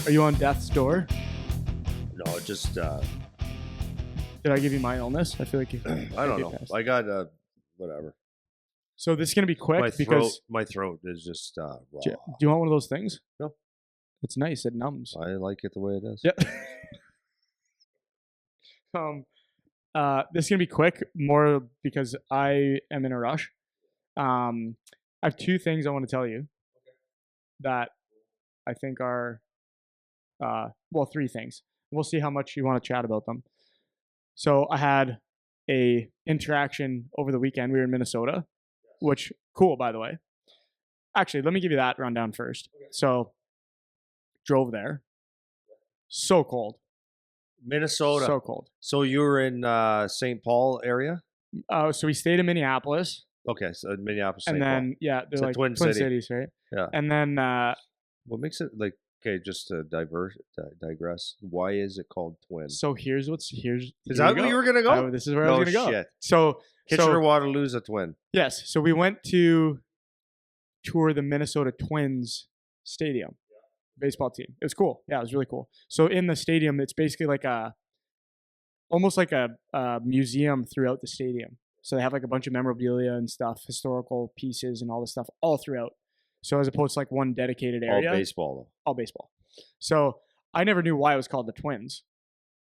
Are you on death's door? No, just Did I give you my illness? I feel like you. I don't know. I got whatever. So this is gonna be quick because my throat is just raw. do you want one of those things? No. It's nice. It numbs. I like it the way it is. Yeah. This is gonna be quick, more because I am in a rush. I have two things I want to tell you that I think are, three things. We'll see how much you want to chat about them. So I had a interaction over the weekend. We were in Minnesota, which cool, by the way. Actually, let me give you that rundown first. So drove there. So cold. Minnesota. So cold. So you were in St. Paul area? So we stayed in Minneapolis. Okay, so Minneapolis, and St. then Paul. they're like twin cities, right? Yeah. And then what makes it like just to digress? Why is it called Twin? So here's. Is that where you were gonna go? This is where I was gonna go. Shit. So Kitchener-Waterloo's a twin. Yes. So we went to tour the Minnesota Twins stadium, baseball team. It was cool. Yeah, it was really cool. So in the stadium, it's basically like almost like a museum throughout the stadium. So they have like a bunch of memorabilia and stuff, historical pieces and all this stuff all throughout. So as opposed to like one dedicated area. All baseball though. All baseball. So I never knew why it was called the Twins,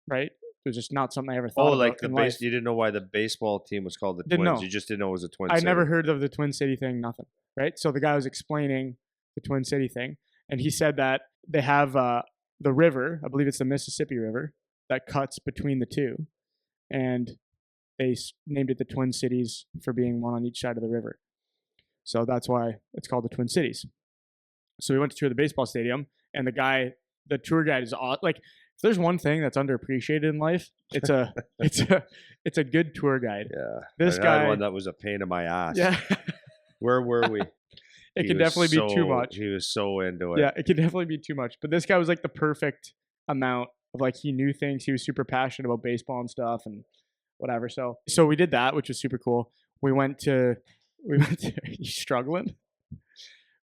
right? It was just not something I ever thought about like in life. You didn't know why the baseball team was called the Didn't Twins. know. You just didn't know it was a Twin I City. never heard of the Twin City thing, nothing, right? So the guy was explaining the Twin City thing, and he said that they have the river, I believe it's the Mississippi River, that cuts between the two, and they named it the Twin Cities for being one on each side of the river. So that's why it's called the Twin Cities. So we went to tour the baseball stadium, and the tour guide is like, if there's one thing that's underappreciated in life, it's a good tour guide. Yeah. This I guy had one that was a pain in my ass. Yeah. Where were we? It could definitely be too much. He was so into it. Yeah, it could definitely be too much. But this guy was like the perfect amount of like, he knew things. He was super passionate about baseball and stuff and whatever. So we did that, which was super cool. We went to you struggling?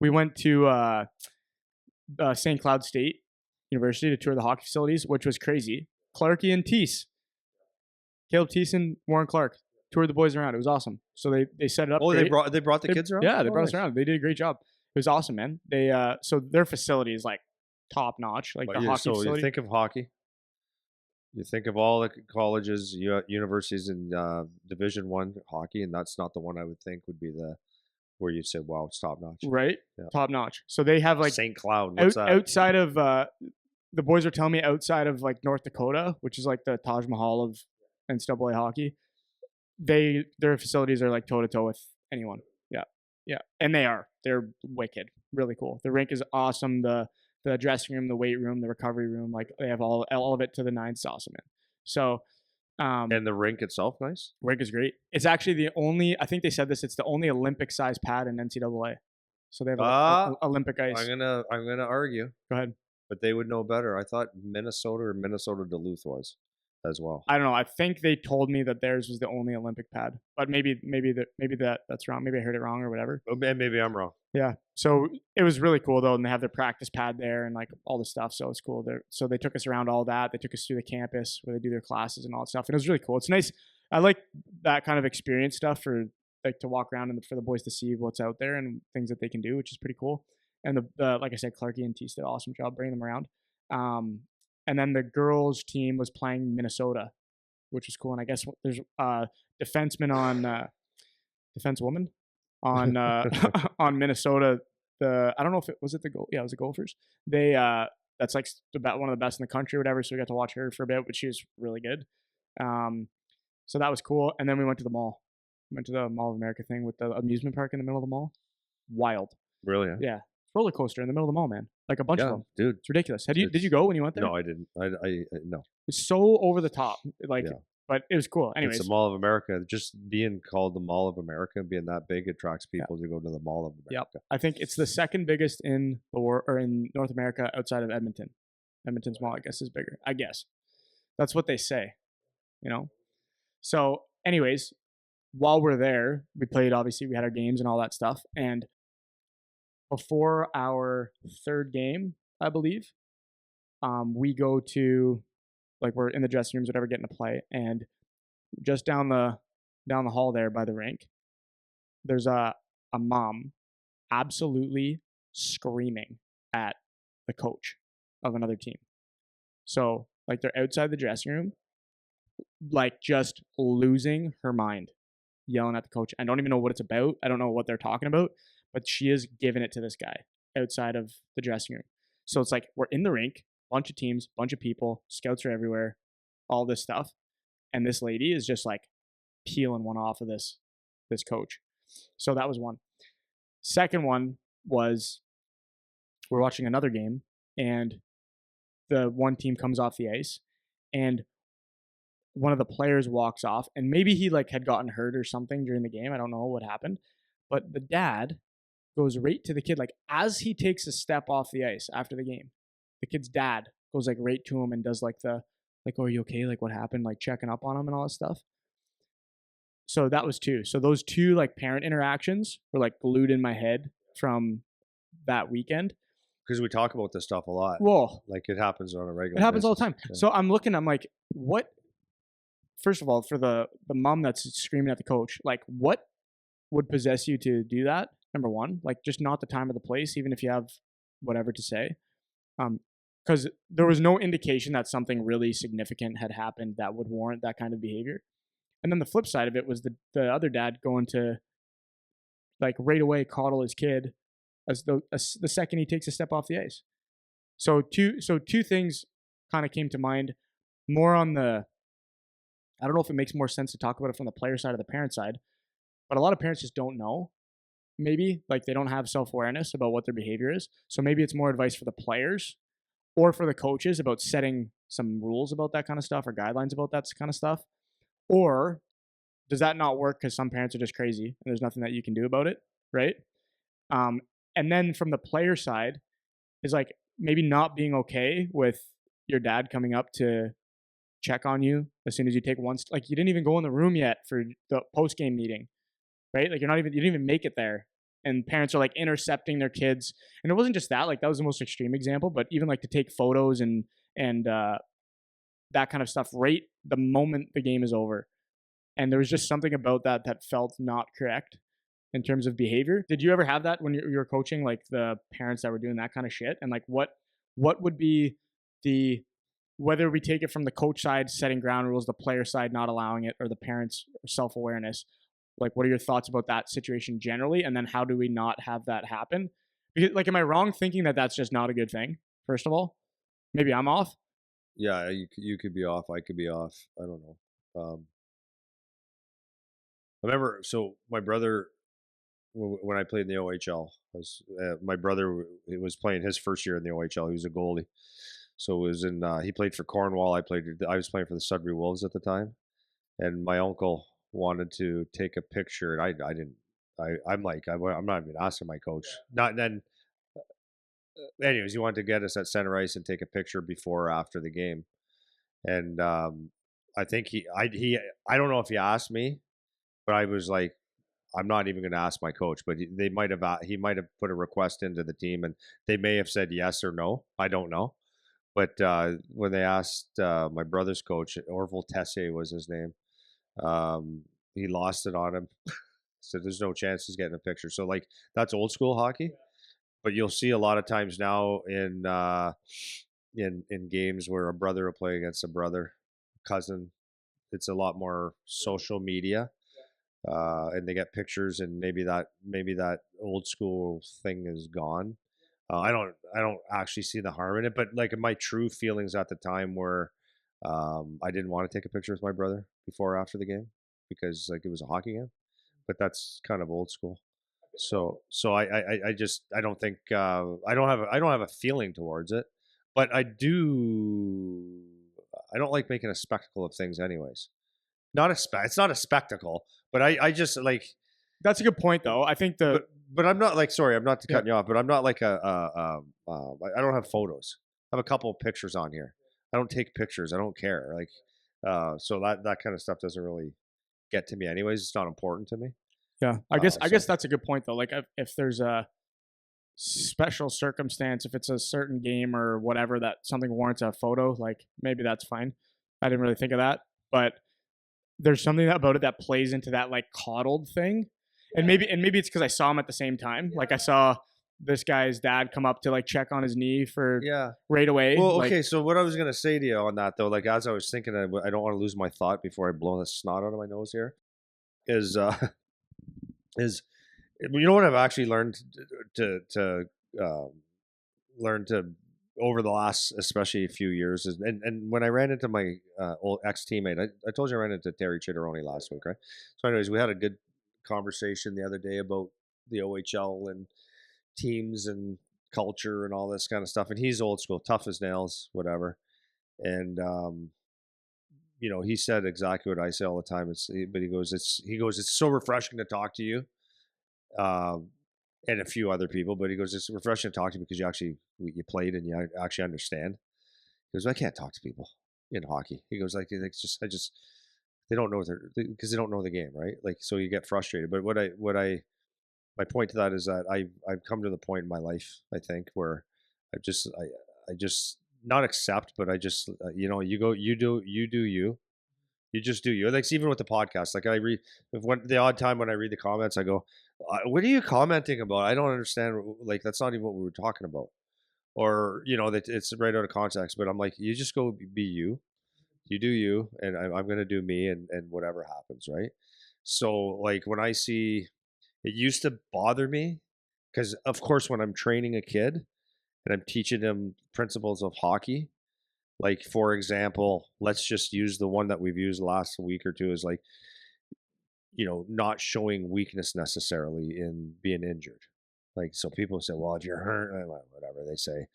We went to St. Cloud State University to tour the hockey facilities, which was crazy. Clarkie and Teese. Caleb Teese and Warren Clark toured the boys around. It was awesome. So they set it up. Oh, great. they brought the kids around? Yeah, they brought us around. They did a great job. It was awesome, man. They so their facility is like top notch. Like the hockey facility. So you think of hockey. You think of all the colleges, universities in Division I hockey, and that's not the one I would think would be where you'd say, wow, it's top notch. Right? Yeah. Top notch. So they have like St. Cloud. What's that? Outside of the boys are telling me outside of like North Dakota, which is like the Taj Mahal of NCAA hockey, their facilities are like toe to toe with anyone. Yeah. And they're wicked. Really cool. The rink is awesome. The dressing room, the weight room, the recovery room, like they have all of it to the nines. It's awesome, man. So and the rink itself, nice? Rink is great. It's actually I think they said this, it's the only Olympic size pad in NCAA. So they have Olympic ice. I'm gonna argue. Go ahead. But they would know better. I thought Minnesota Duluth was as well. I don't know. I think they told me that theirs was the only Olympic pad, but maybe that's wrong. Maybe I heard it wrong or whatever. Oh, maybe I'm wrong. Yeah. So it was really cool though, and they have their practice pad there and like all the stuff. So it's cool. So they took us around all that. They took us through the campus where they do their classes and all that stuff, and it was really cool. It's nice. I like that kind of experience stuff for like to walk around and for the boys to see what's out there and things that they can do, which is pretty cool. And the like I said, Clarkie and Teese did an awesome job bringing them around. And then the girls team was playing Minnesota, which was cool. And I guess there's defensewoman on on Minnesota. I don't know if it was the goal. Yeah, it was the Gophers. They that's like one of the best in the country or whatever. So we got to watch her for a bit, but she was really good. So that was cool. And then we went to the mall. Went to the Mall of America thing with the amusement park in the middle of the mall. Wild. Really? Yeah. Roller coaster in the middle of the mall, man. Like a bunch of them. Dude. It's ridiculous. Did you go when you went there? No, I didn't. I no. It's so over the top. Like, but it was cool. Anyways. It's the Mall of America. Just being called the Mall of America, being that big, attracts people to go to the Mall of America. Yep. I think it's the second biggest in in North America outside of Edmonton. Edmonton's mall, I guess, is bigger. I guess. That's what they say. You know? So, anyways, while we're there, we played, obviously, we had our games and all that stuff. And before our third game, I believe, we go to, like, we're in the dressing rooms, whatever, getting to play, and just down the hall there by the rink, there's a mom absolutely screaming at the coach of another team. So like they're outside the dressing room, like just losing her mind, yelling at the coach. I don't even know what it's about. I don't know what they're talking about, but she is giving it to this guy outside of the dressing room. So it's like we're in the rink, bunch of teams, bunch of people, scouts are everywhere, all this stuff. And this lady is just like peeling one off of this coach. So that was one. Second one was we're watching another game and the one team comes off the ice and one of the players walks off and maybe he like had gotten hurt or something during the game. I don't know what happened, but the dad goes right to the kid, like as he takes a step off the ice after the game, the kid's dad goes like right to him and does like the, like, oh, are you okay? Like what happened? Like checking up on him and all this stuff. So that was two. So those two like parent interactions were like glued in my head from that weekend. Because we talk about this stuff a lot. Whoa. Like it happens on a regular It happens basis. all the time. Yeah. So I'm looking, I'm like, what? First of all, for the mom that's screaming at the coach, like what would possess you to do that? Number one, like just not the time or the place, even if you have whatever to say. Because there was no indication that something really significant had happened that would warrant that kind of behavior. And then the flip side of it was the other dad going to like right away coddle his kid as the second he takes a step off the ice. So two things kind of came to mind, more on the, I don't know if it makes more sense to talk about it from the player side or the parent side, but a lot of parents just don't know. Maybe like they don't have self-awareness about what their behavior is. So maybe it's more advice for the players or for the coaches about setting some rules about that kind of stuff or guidelines about that kind of stuff. Or does that not work because some parents are just crazy and there's nothing that you can do about it, right? And then from the player side is like maybe not being okay with your dad coming up to check on you as soon as you take one, like you didn't even go in the room yet for the post-game meeting, right? Like you didn't even make it there. And parents are like intercepting their kids. And it wasn't just that, like that was the most extreme example, but even like to take photos and that kind of stuff right the moment the game is over. And there was just something about that felt not correct in terms of behavior. Did you ever have that when you were coaching, like the parents that were doing that kind of shit? And like what would be the, whether we take it from the coach side setting ground rules, the player side not allowing it, or the parents' self-awareness, like what are your thoughts about that situation generally? And then how do we not have that happen? Because like, am I wrong thinking that that's just not a good thing? First of all, maybe I'm off. Yeah, you could be off. I could be off. I don't know. I remember, so my brother, when I played in the OHL, my brother was playing his first year in the OHL. He was a goalie, so it was in. He played for Cornwall. I was playing for the Sudbury Wolves at the time, and my uncle wanted to take a picture, and I didn't. I'm like, I'm not even asking my coach. Not then. Anyways, he wanted to get us at center ice and take a picture before or after the game, and I think I don't know if he asked me, but I was like, I'm not even going to ask my coach, but he might have put a request into the team, and they may have said yes or no. I don't know, but when they asked my brother's coach, Orville Tessier was his name, he lost it on him. So there's no chance he's getting a picture. So like that's old school hockey, but you'll see a lot of times now in games where a brother will play against a brother, cousin. It's a lot more social media. And they get pictures, and maybe that old school thing is gone. I don't actually see the harm in it, but like my true feelings at the time were, I didn't want to take a picture with my brother before or after the game because like it was a hockey game, but that's kind of old school. So I just I don't think I don't have a feeling towards it, but I don't like making a spectacle of things anyways. It's not a spectacle, but I just like. That's a good point, though. I think but I'm not like, sorry, I'm not to cut you off, but I'm not like I don't have photos. I have a couple of pictures on here. I don't take pictures. I don't care. Like, so that kind of stuff doesn't really get to me anyways. It's not important to me. Yeah, I guess that's a good point though. Like if there's special circumstance, if it's a certain game or whatever that something warrants a photo, like maybe that's fine. I didn't really think of that, but there's something about it that plays into that like coddled thing, and maybe it's because I saw him at the same time. Like I saw this guy's dad come up to like check on his knee for Yeah. right away. Well, like, okay. So what I was gonna say to you on that though, like as I was thinking, I don't want to lose my thought before I blow the snot out of my nose here. Is is you know what I've actually learned to um, learn to over the last especially a few years is, and when I ran into my old ex teammate, I told you I ran into Terry Chitteroni last week, right? So anyways, we had a good conversation the other day about the OHL and teams and culture and all this kind of stuff, and he's old school, tough as nails, whatever. And you know, he said exactly what I say all the time. But he goes, it's so refreshing to talk to you, um, and a few other people. But he goes, it's refreshing to talk to you because you played and you actually understand. He goes, I can't talk to people in hockey. He goes, like it's just they don't know because they don't know the game, right? Like so you get frustrated. But my point to that is that I've come to the point in my life, I think, where I just not accept, but I just you know, you do you. You just do you. Like even with the podcast, like I read when the odd time when I read the comments, I go, "What are you commenting about? I don't understand. Like that's not even what we were talking about." Or you know that it's right out of context. But I'm like, you just go be you. You do you, and I'm gonna do me, and whatever happens, right? So like when I see, it used to bother me because of course when I'm training a kid and I'm teaching them principles of hockey, like for example, let's just use the one that we've used last week or two is like, you know, not showing weakness necessarily in being injured. Like so people say, well, if you're hurt, whatever they say.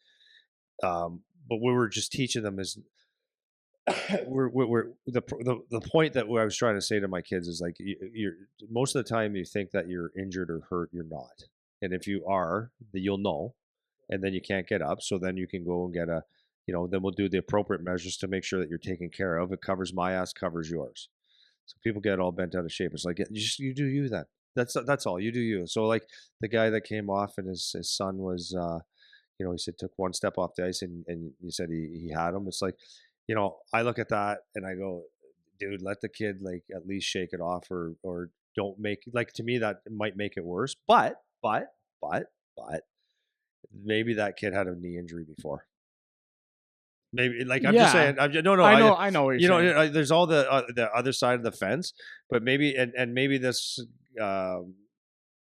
But we were just teaching them is we're the point that I was trying to say to my kids is like you're most of the time you think that you're injured or hurt, you're not. And if you are, then you'll know, and then you can't get up. So then you can go and get a, you know, then we'll do the appropriate measures to make sure that you're taken care of. It covers my ass, covers yours. So people get all bent out of shape. It's like you do you then. That's all you do you. So like the guy that came off and his son was, you know, he said took one step off the ice and he said he had him. It's like, you know, I look at that and I go, dude, let the kid like at least shake it off or don't make like to me that might make it worse. But maybe that kid had a knee injury before. Maybe like I'm just yeah, saying. No. I know what You you're saying. know, there's all the other side of the fence, but maybe and maybe this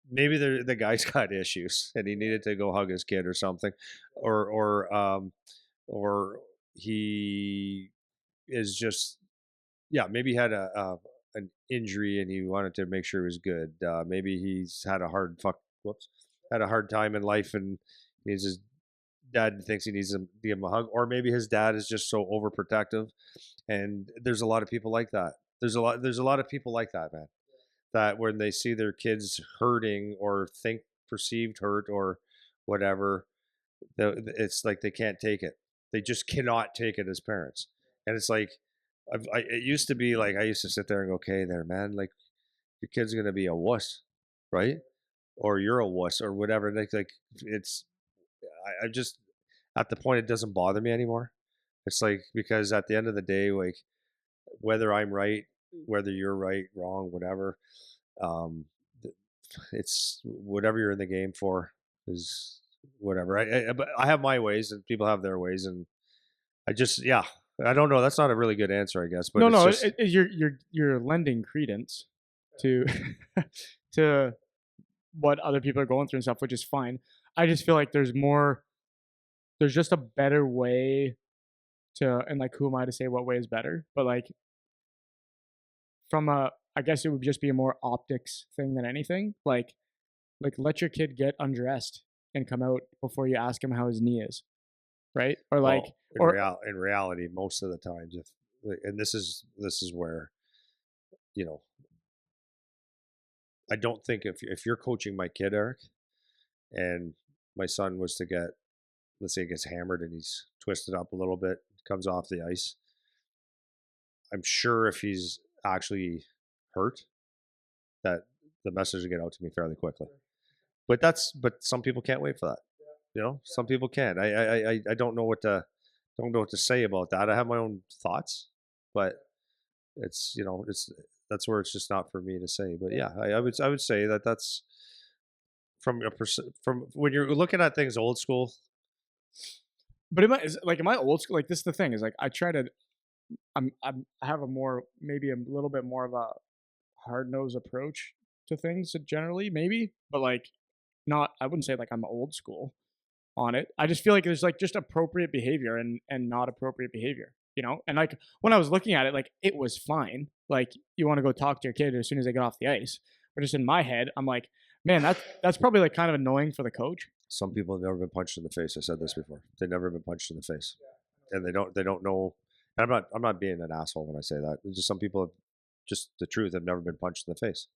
maybe the guy's got issues and he needed to go hug his kid or something, or he is just maybe he had a an injury and he wanted to make sure he was good. Maybe he's had a had a hard time in life and he's his dad thinks he needs to give him a hug, or maybe his dad is just so overprotective. And there's a lot of people like that. There's a lot of people like that, man. That when they see their kids hurting or think perceived hurt or whatever, it's like they can't take it. They just cannot take it as parents. And it's like, it used to be like I used to sit there and go, "Okay, there, man. Like your kid's gonna be a wuss, right? Or you're a wuss, or whatever." Like it's, I just at the point it doesn't bother me anymore. It's like because at the end of the day, like whether I'm right, whether you're right, wrong, whatever, um, it's whatever you're in the game for is whatever. But I have my ways, and people have their ways, and I just I don't know. That's not a really good answer, I guess, but it's No, just you're lending credence to to what other people are going through and stuff, which is fine. I just feel like there's just a better way to, and like who am I to say what way is better? But like from a, I guess it would just be a more optics thing than anything. Like let your kid get undressed and come out before you ask him how his knee is, right? Or like in reality, most of the times, if and this is where, you know, I don't think if you're coaching my kid, Eric, and my son was to get, let's say, he gets hammered and he's twisted up a little bit, comes off the ice. I'm sure if he's actually hurt, that the message will get out to me fairly quickly. But some people can't wait for that. Some people can. I don't know what to say about that. I have my own thoughts, but it's that's where it's just not for me to say. But yeah, I would say that's from when you're looking at things old school. But am I old school? Like, this is the thing, is like I try to I have maybe a little bit more of a hard nosed approach to things generally, maybe, but like not. I wouldn't say like I'm old school on it. I just feel like there's like just appropriate behavior and not appropriate behavior, And like when I was looking at it, like it was fine. Like you want to go talk to your kid as soon as they get off the ice, but just in my head, I'm like, man, that's probably like kind of annoying for the coach. Some people have never been punched in the face. I said this before. They've never been punched in the face, and they don't know. And I'm not being an asshole when I say that. It's just some people have, just the truth, have never been punched in the face.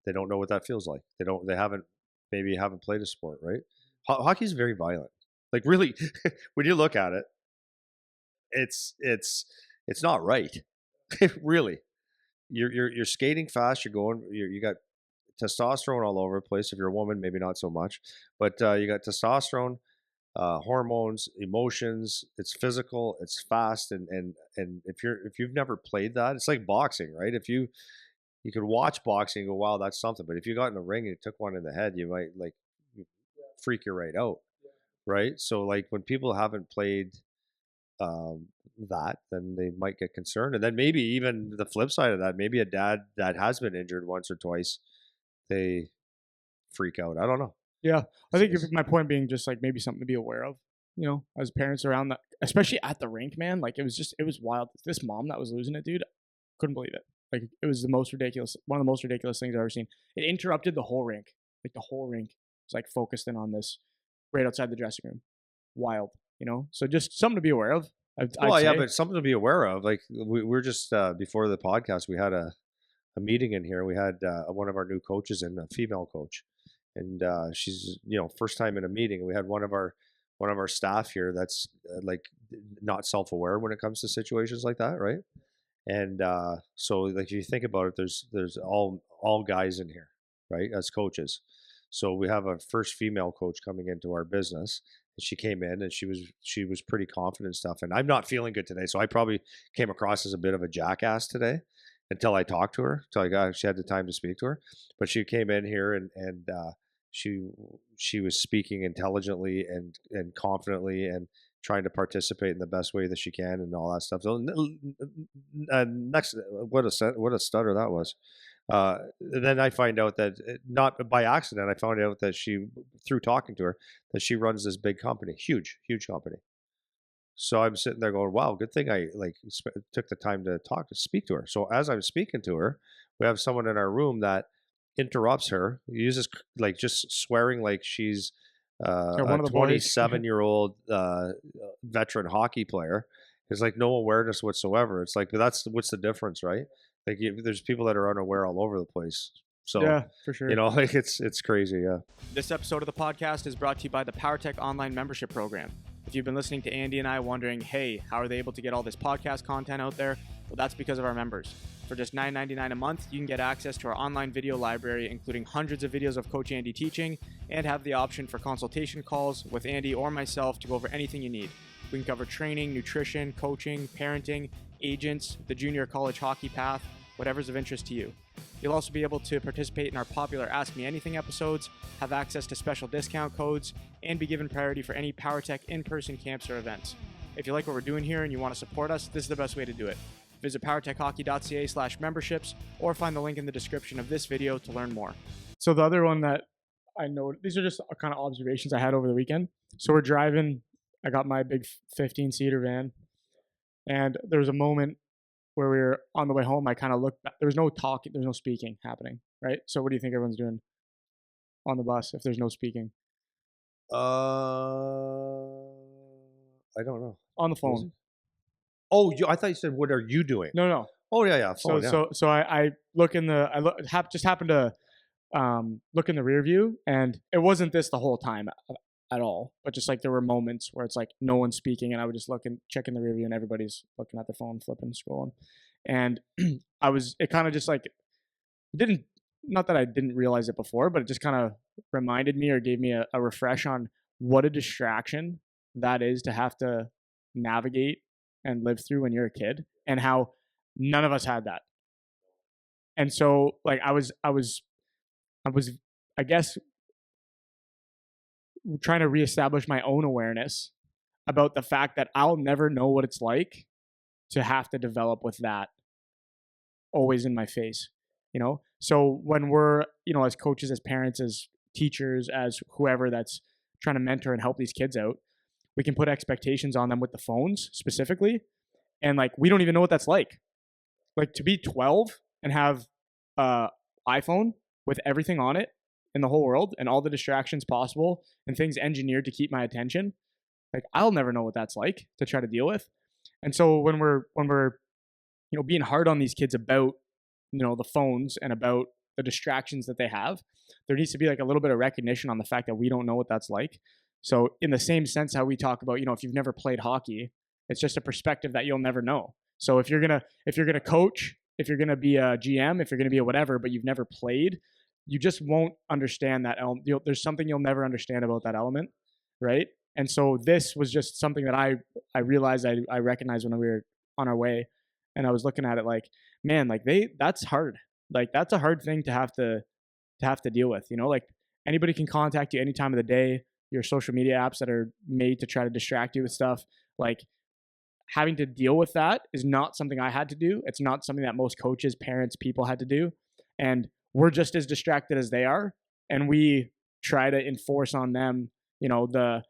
They don't know what that feels like. They haven't played a sport, right? Hockey's very violent. Like really, when you look at it, it's not right. Really, you're skating fast. You got testosterone all over the place. If you're a woman, maybe not so much, but you got testosterone, hormones, emotions. It's physical. It's fast, and if you've never played that, it's like boxing, right? If you could watch boxing and go, wow, that's something. But if you got in the ring and you took one in the head, you might like freak you right out, right? So like when people haven't played that, then they might get concerned, and then maybe even the flip side of that, maybe a dad that has been injured once or twice, they freak out. I don't know. Yeah, I think my point being just like maybe something to be aware of, as parents around that, especially at the rink, man. Like it was wild. This mom that was losing it, dude, couldn't believe it. Like it was one of the most ridiculous things I've ever seen. It interrupted the whole rink. Like the whole rink was like focused in on this right outside the dressing room. Wild, So just something to be aware of. Yeah, but something to be aware of. Like we're just before the podcast, we had a meeting in here. We had one of our new coaches in, a female coach, and she's first time in a meeting. We had one of our staff here that's like not self-aware when it comes to situations like that, right? And so like if you think about it, there's all guys in here, right, as coaches. So we have a first female coach coming into our business. And she came in and she was pretty confident and stuff. And I'm not feeling good today, so I probably came across as a bit of a jackass today until I talked to her, until she had the time to speak to her. But she came in here and she was speaking intelligently and confidently and trying to participate in the best way that she can and all that stuff. So next, what a stutter that was. Then I find out that not by accident, I found out that through talking to her, that she runs this big company, huge company. So I'm sitting there going, wow, good thing I took the time to speak to her. So as I'm speaking to her, we have someone in our room that interrupts her, uses like just swearing like she's a 27-year-old veteran hockey player. There's like no awareness whatsoever. It's like, what's the difference, right? Like there's people that are unaware all over the place. So yeah, for sure. Like it's crazy. Yeah. This episode of the podcast is brought to you by the PowerTech Online Membership Program. If you've been listening to Andy and I wondering, hey, how are they able to get all this podcast content out there? Well, that's because of our members. For just $9.99 a month, you can get access to our online video library, including hundreds of videos of Coach Andy teaching, and have the option for consultation calls with Andy or myself to go over anything you need. We can cover training, nutrition, coaching, parenting, agents, the junior college hockey path, whatever's of interest to you. You'll also be able to participate in our popular Ask Me Anything episodes, have access to special discount codes, and be given priority for any PowerTech in-person camps or events. If you like what we're doing here and you want to support us, this is the best way to do it. Visit powertechhockey.ca/memberships or find the link in the description of this video to learn more. So the other one that I know, these are just kind of observations I had over the weekend. So we're driving, I got my big 15-seater van, and there was a moment where we were on the way home. I kind of looked back. There was no talking, there's no speaking happening, right? So what do you think everyone's doing on the bus if there's no speaking? I don't know. On the phone. Oh, I thought you said, "What are you doing?" No. Oh yeah. Phone, So I look in the just happened to look in the rear view, and it wasn't this the whole time at all, but just like there were moments where it's like no one's speaking, and I would just look and check in the rear view, and everybody's looking at their phone, flipping, scrolling, and it kind of just like not that I didn't realize it before, but it just kind of reminded me or gave me a refresh on what a distraction that is to have to navigate and live through when you're a kid, and how none of us had that. And so like I was I guess trying to reestablish my own awareness about the fact that I'll never know what it's like to have to develop with that always in my face, you know? So when we're, you know, as coaches, as parents, as teachers, as whoever that's trying to mentor and help these kids out, we can put expectations on them with the phones specifically. And like, we don't even know what that's like. Like to be 12 and have a iPhone with everything on it in the whole world and all the distractions possible and things engineered to keep my attention. Like I'll never know what that's like to try to deal with. And so when we're you know, being hard on these kids about, you know, the phones and about the distractions that they have, there needs to be like a little bit of recognition on the fact that we don't know what that's like. So in the same sense, how we talk about, you know, if you've never played hockey, it's just a perspective that you'll never know. So if you're gonna coach, if you're gonna be a GM, if you're gonna be a whatever, but you've never played, you just won't understand that element. There's something you'll never understand about that element, right? And so this was just something that I realized I recognized when we were on our way, and I was looking at it like, man, like that's hard. Like that's a hard thing to have to deal with. You know, like anybody can contact you any time of the day. Your social media apps that are made to try to distract you with stuff, like having to deal with that is not something I had to do. It's not something that most coaches, parents, people had to do. And we're just as distracted as they are. And we try to enforce on them, you know, the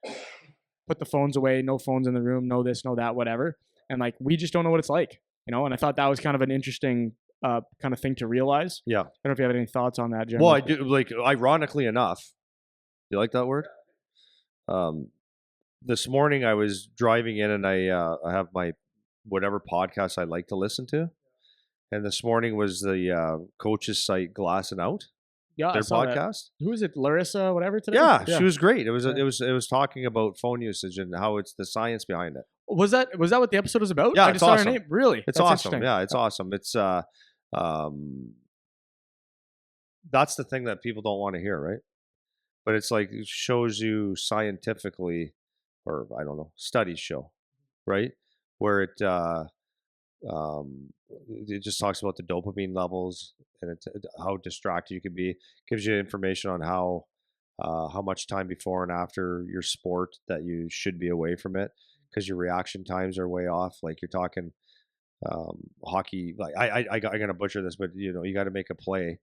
put the phones away, no phones in the room, no this, no that, whatever. And like, we just don't know what it's like, you know? And I thought that was kind of an interesting kind of thing to realize. Yeah. I don't know if you have any thoughts on that, Jim. Well, I do, like, ironically enough, you like that word? This morning I was driving in and I have my whatever podcast I like to listen to. And this morning was the coach's site Glass and Out, Yeah, their podcast. Who is it, Larissa, whatever today? Yeah, she was great. It was talking about phone usage and how it's the science behind it. Was that what the episode was about? Yeah, I it's awesome. Her name. Really? It's awesome. Yeah, it's awesome. It's that's the thing that people don't want to hear, right? But it's like it shows you scientifically, or I don't know, studies show, right? Where it just talks about the dopamine levels and how distracted you can be. Gives you information on how much time before and after your sport that you should be away from it, because your reaction times are way off. Like you're talking hockey. Like I'm gonna butcher this, but you know you got to make a play.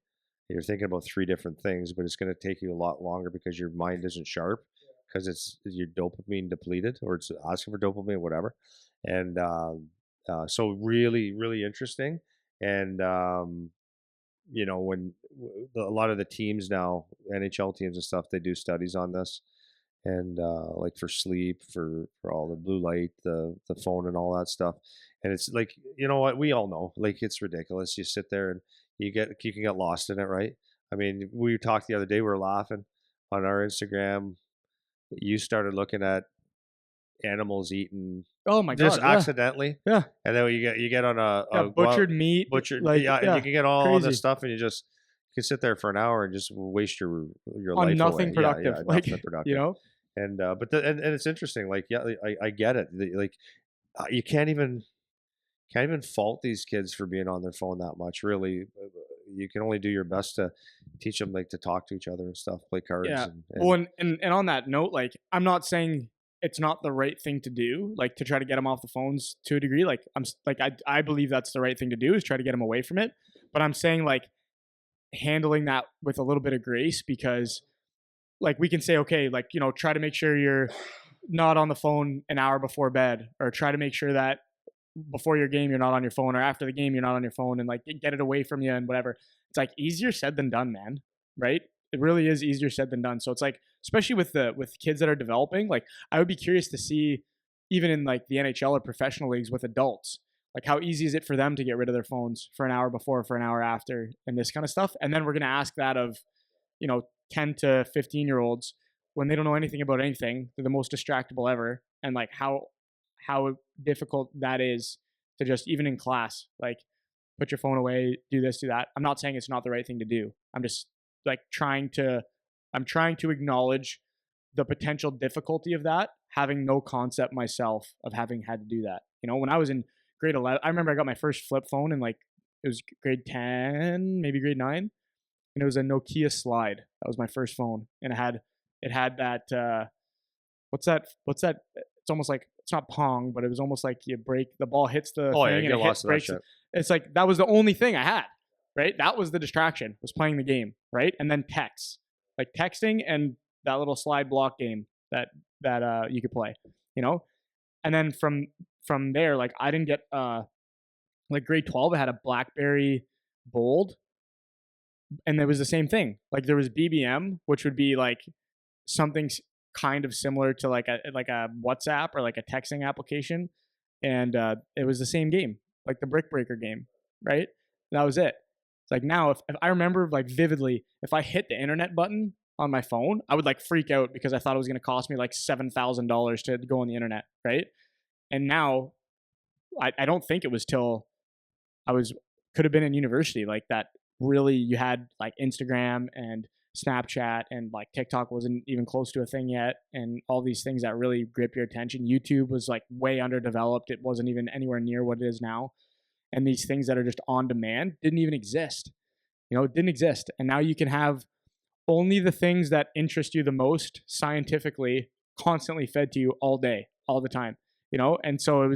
You're thinking about 3 different things, but it's going to take you a lot longer because your mind isn't sharp because it's your dopamine depleted or it's asking for dopamine, whatever. And so really, really interesting. And you know, when a lot of the teams now, NHL teams and stuff, they do studies on this, and like for sleep, for all the blue light, the phone, and all that stuff. And it's like, you know what, we all know, like it's ridiculous. You sit there and you can get lost in it, right? I mean, we talked the other day. We were laughing on our Instagram. You started looking at animals eating. Oh my god! Just accidentally. Yeah. And then you get on a butchered meat. Like, and you can get all crazy. this stuff, and you can sit there for an hour and just waste your on life nothing away. productive. Yeah, like, nothing productive. You know. And but and it's interesting. Like, yeah, I get it. Like, you can't even fault these kids for being on their phone that much. Really, you can only do your best to teach them like to talk to each other and stuff, play cards. Yeah. Well, and on that note, like I'm not saying it's not the right thing to do, like to try to get them off the phones to a degree. Like I believe that's the right thing to do, is try to get them away from it. But I'm saying like handling that with a little bit of grace, because like we can say, okay, like, you know, try to make sure you're not on the phone an hour before bed, or try to make sure that before your game you're not on your phone, or after the game you're not on your phone, and like get it away from you and whatever. It's like easier said than done, man. Right? It really is easier said than done. So it's like, especially with kids that are developing, like I would be curious to see, even in like the NHL or professional leagues with adults, like how easy is it for them to get rid of their phones for an hour before, for an hour after, and this kind of stuff. And then we're going to ask that of, you know, 10 to 15-year-olds when they don't know anything about anything. They're the most distractible ever. And like how difficult that is to just, even in class, like put your phone away, do this, do that. I'm not saying it's not the right thing to do. I'm just like trying to I'm trying to acknowledge the potential difficulty of that, having no concept myself of having had to do that. When I was in grade 11, I remember I got my first flip phone in like, it was grade 10, maybe grade 9. And it was a Nokia Slide. That was my first phone. And it had that, what's that? It's almost like, it's not Pong, but it was almost like you break, the ball hits the Oh thing yeah, and you it get lost in that breaks. shit. It's like, that was the only thing I had, right? That was the distraction, was playing the game, right? And then texts, like texting and that little slide block game that you could play, you know? And then from there, like I didn't get like grade 12, I had a BlackBerry Bold, and it was the same thing. Like there was BBM, which would be like something kind of similar to like a WhatsApp or like a texting application, and it was the same game, like the Brick Breaker game, right? That was it. It's like now, if I remember like vividly, if I hit the internet button on my phone, I would like freak out because I thought it was going to cost me like $7,000 to go on the internet, right? And now, I don't think it was till I was could have been in university like that. Really, you had like Instagram and Snapchat and like TikTok wasn't even close to a thing yet, and all these things that really grip your attention. YouTube was like way underdeveloped; it wasn't even anywhere near what it is now. And these things that are just on demand didn't even exist. It didn't exist, and now you can have only the things that interest you the most scientifically constantly fed to you all day, all the time. And so I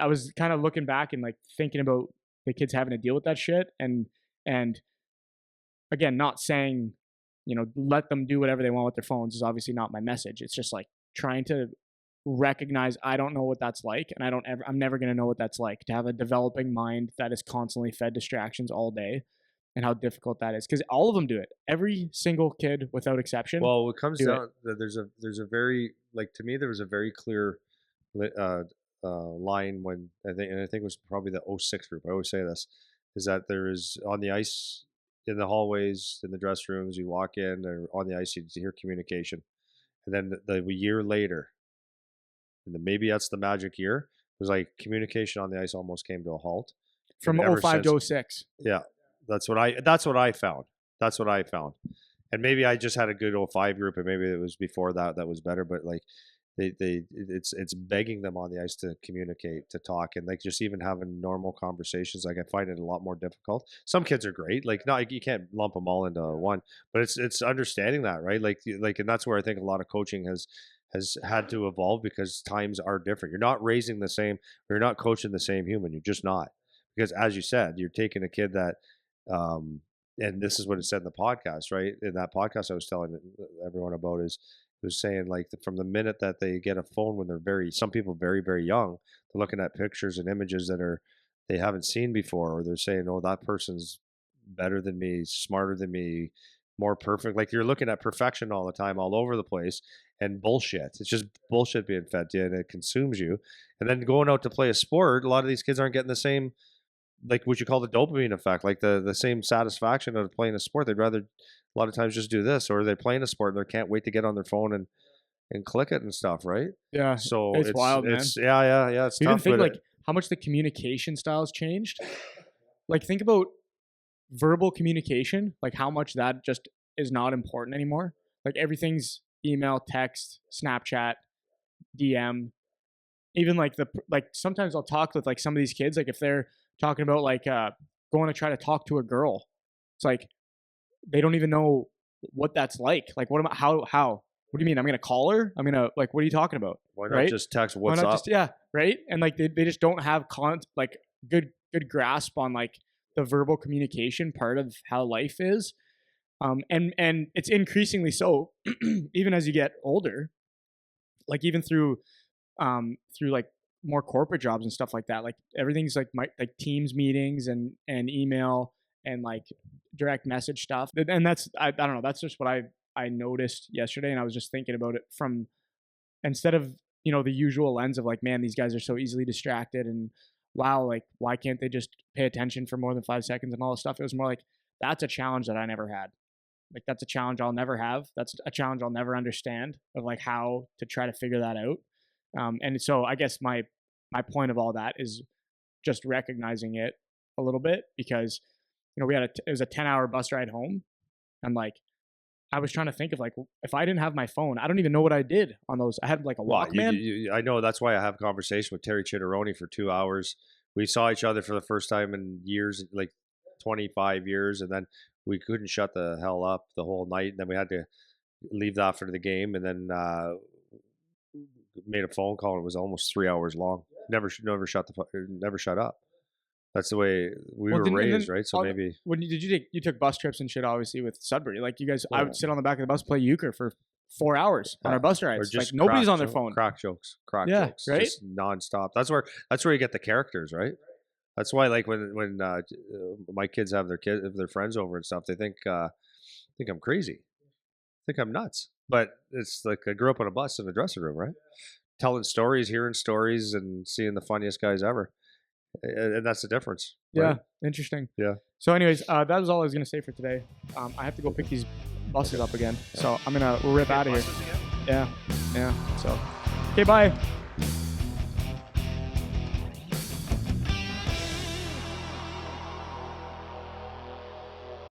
was kind of looking back and like thinking about the kids having to deal with that shit, and again, not saying, let them do whatever they want with their phones is obviously not my message. It's just like trying to recognize I don't know what that's like, and I'm never going to know what that's like to have a developing mind that is constantly fed distractions all day, and how difficult that is, because all of them do it. Every single kid without exception. Well, it comes do down that there's a very, like, to me there was a very clear line when I think it was probably the '06 group. I always say this is that there is on the ice, in the hallways, in the dress rooms, you walk in, or on the ice, you hear communication, and then the year later, and then maybe that's the magic year. It was like communication on the ice almost came to a halt. From And ever 05 since, to 06. yeah, that's what I found. That's what I found. And maybe I just had a good '05 group, and maybe it was before that was better. But like it's begging them on the ice to communicate, to talk, and like just even having normal conversations. Like I find it a lot more difficult. Some kids are great. Like no, you can't lump them all into one, but it's understanding that, right? Like, and that's where I think a lot of coaching has had to evolve, because times are different. You're not raising the same, or you're not coaching the same human. You're just not, because as you said, you're taking a kid that, and this is what it said in the podcast, right? In that podcast I was telling everyone about, is it was saying like from the minute that they get a phone, when they're some people very, very young, they're looking at pictures and images that they haven't seen before, or they're saying, oh, that person's better than me, smarter than me, more perfect. Like you're looking at perfection all the time, all over the place, and bullshit. It's just bullshit being fed to you, and it consumes you. And then going out to play a sport, a lot of these kids aren't getting the same, like what you call the dopamine effect, like the same satisfaction of playing a sport. They'd rather a lot of times just do this, or they're playing a sport and they can't wait to get on their phone and click it and stuff, right? Yeah, So it's wild, man. Yeah, it's You tough. even think But like how much the communication styles changed. Like think about verbal communication, like how much that just is not important anymore. Like everything's email, text, Snapchat, DM. Even like sometimes I'll talk with like some of these kids, like if they're talking about like going to try to talk to a girl, it's like they don't even know what that's like. Like what am I, how what do you mean? I'm gonna call her? I'm gonna, like, what are you talking about? why not Right? just text Why what's not up? just, yeah, right? And like they just don't have like good grasp on like the verbal communication part of how life is. And it's increasingly so even as you get older, like even through like more corporate jobs and stuff like that. Like everything's like like Teams meetings and email and like direct message stuff. And that's I don't know. That's just what I noticed yesterday, and I was just thinking about it from, instead of the usual lens of like, man, these guys are so easily distracted, and wow, like why can't they just pay attention for more than 5 seconds and all this stuff. It was more like, that's a challenge that I never had. Like that's a challenge I'll never have. That's a challenge I'll never understand, of like how to try to figure that out. And so I guess my point of all that is just recognizing it a little bit, because it was a 10-hour bus ride home, and like I was trying to think of like, if I didn't have my phone, I don't even know what I did on those. I had like a Walkman. I know, that's why I have a conversation with Terry Chitteroni for 2 hours. We saw each other for the first time in years, like 25 years, and then we couldn't shut the hell up the whole night. And then we had to leave after the game, and then made a phone call. And it was almost 3 hours long. Never shut up. That's the way we were raised, right? So maybe when you took bus trips and shit, obviously with Sudbury, like you guys, I would sit on the back of the bus, play euchre for 4 hours on our bus rides. Like nobody's on their phone. Crack jokes, right? Just nonstop. That's where you get the characters, right? That's why, like when my kids have their friends over and stuff, they think I'm crazy, think I'm nuts. But it's like I grew up on a bus in the dressing room, right? Telling stories, hearing stories, and seeing the funniest guys ever. And that's the difference. Right? Yeah, interesting. Yeah. So anyways, that was all I was going to say for today. I have to go pick these buses up again. So I'm going to rip out of here. Yeah. So, okay, bye.